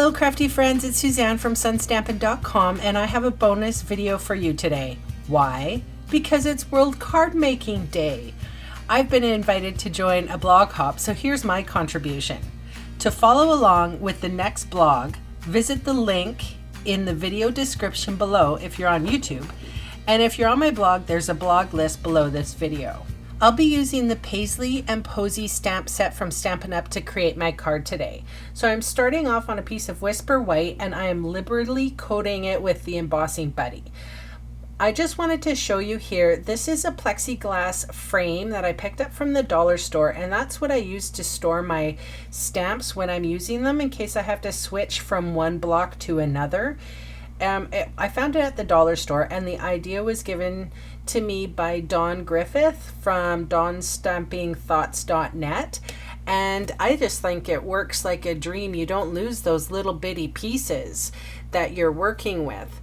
Hello crafty friends, it's Suzanne from sunstampin.com and I have a bonus video for you today. Why? Because it's World Card Making Day. I've been invited to join a blog hop, so here's my contribution. To follow along with the next blog, visit the link in the video description below if you're on YouTube, and if you're on my blog, there's a blog list below this video. I'll be using the Paisley and Posy stamp set from Stampin' Up! To create my card today. So I'm starting off on a piece of Whisper White and I am liberally coating it with the embossing buddy. I just wanted to show you here, this is a plexiglass frame that I picked up from the dollar store, and that's what I use to store my stamps when I'm using them in case I have to switch from one block to another. I found it at the dollar store, and the idea was given to me by Dawn Griffith from dawnstampingthoughts.net, and I just think it works like a dream. You don't lose those little bitty pieces that you're working with,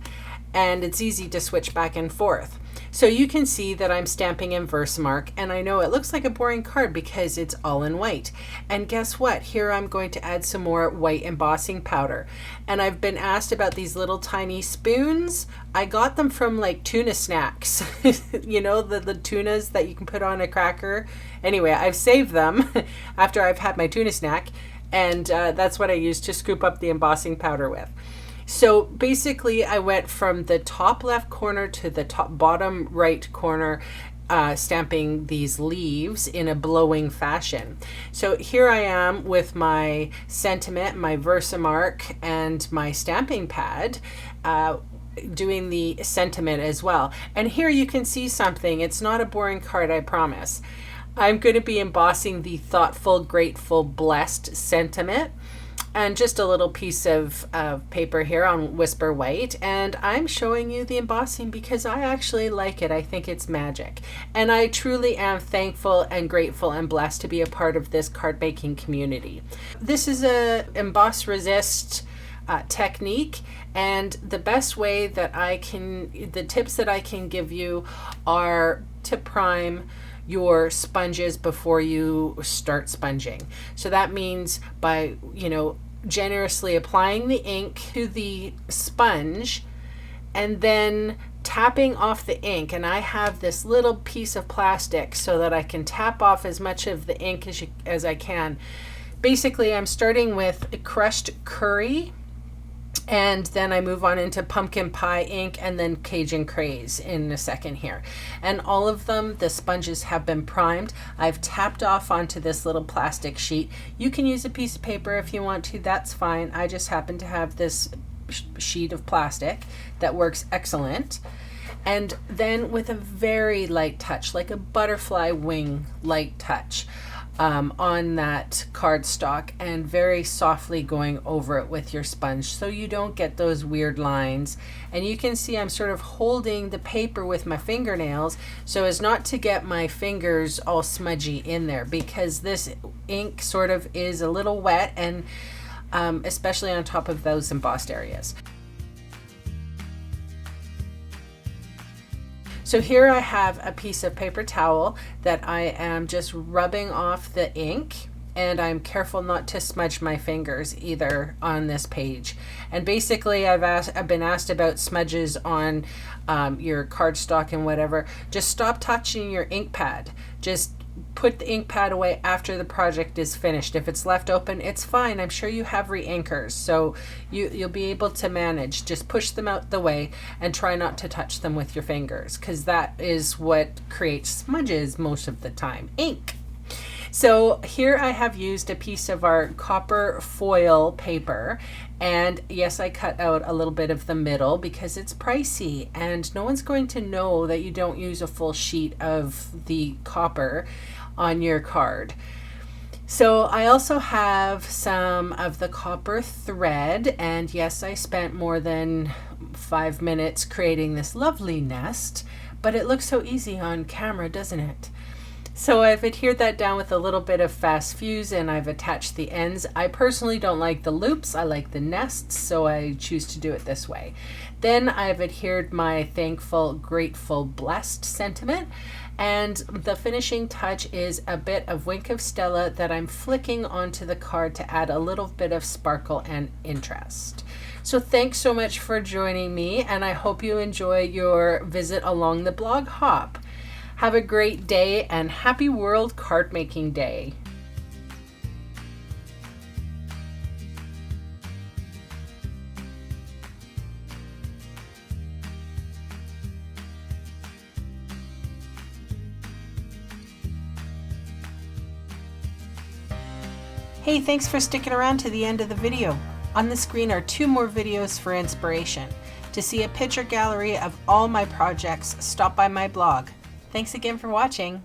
and it's easy to switch back and forth. So you can see that I'm stamping in Versamark, and I know it looks like a boring card because it's all in white. And guess what? Here I'm going to add some more white embossing powder. And I've been asked about these little tiny spoons. I got them from like tuna snacks. You know, the tunas that you can put on a cracker. Anyway, I've saved them after I've had my tuna snack, and that's what I use to scoop up the embossing powder with. So basically I went from the top left corner to the top bottom right corner, stamping these leaves in a blowing fashion. So here I am with my sentiment, my Versamark, and my stamping pad, doing the sentiment as well. And here you can see something. It's not a boring card, I promise. I'm going to be embossing the thoughtful, grateful, blessed sentiment, and just a little piece of paper here on Whisper White, and I'm showing you the embossing because I actually like it. I think it's magic, and I truly am thankful and grateful and blessed to be a part of this card making community. This is a emboss resist technique, and the best way that the tips that I can give you are to prime your sponges before you start sponging. So that means by, generously applying the ink to the sponge and then tapping off the ink. And I have this little piece of plastic so that I can tap off as much of the ink as I can. Basically, I'm starting with crushed curry, and then I move on into pumpkin pie ink and then Cajun craze in a second here. And all of them, the sponges have been primed. I've tapped off onto this little plastic sheet. You can use a piece of paper if you want to, that's fine. I just happen to have this sheet of plastic that works excellent. And then with a very light touch, like a butterfly wing light touch, on that cardstock, and very softly going over it with your sponge so you don't get those weird lines. And you can see I'm sort of holding the paper with my fingernails so as not to get my fingers all smudgy in there, because this ink sort of is a little wet, and especially on top of those embossed areas. So here I have a piece of paper towel that I am just rubbing off the ink, and I'm careful not to smudge my fingers either on this page. And basically I've been asked about smudges on your cardstock and whatever. Just stop touching your ink pad. Just put the ink pad away after the project is finished. If it's left open, it's fine. I'm sure you have re-inkers, so you'll be able to manage. Just push them out the way and try not to touch them with your fingers, because that is what creates smudges most of the time, ink. So here I have used a piece of our copper foil paper, and yes, I cut out a little bit of the middle because it's pricey and no one's going to know that you don't use a full sheet of the copper on your card. So I also have some of the copper thread, and yes, I spent more than 5 minutes creating this lovely nest, but it looks so easy on camera, doesn't it? So I've adhered that down with a little bit of fast fuse, and I've attached the ends. I personally don't like the loops, I like the nests, so I choose to do it this way. Then I've adhered my thankful, grateful, blessed sentiment, And the finishing touch is a bit of Wink of Stella that I'm flicking onto the card to add a little bit of sparkle and interest. So thanks so much for joining me, and I hope you enjoy your visit along the blog hop. Have a great day and happy World Card Making Day. Hey, thanks for sticking around to the end of the video. On the screen are 2 more videos for inspiration. To see a picture gallery of all my projects, stop by my blog. Thanks again for watching.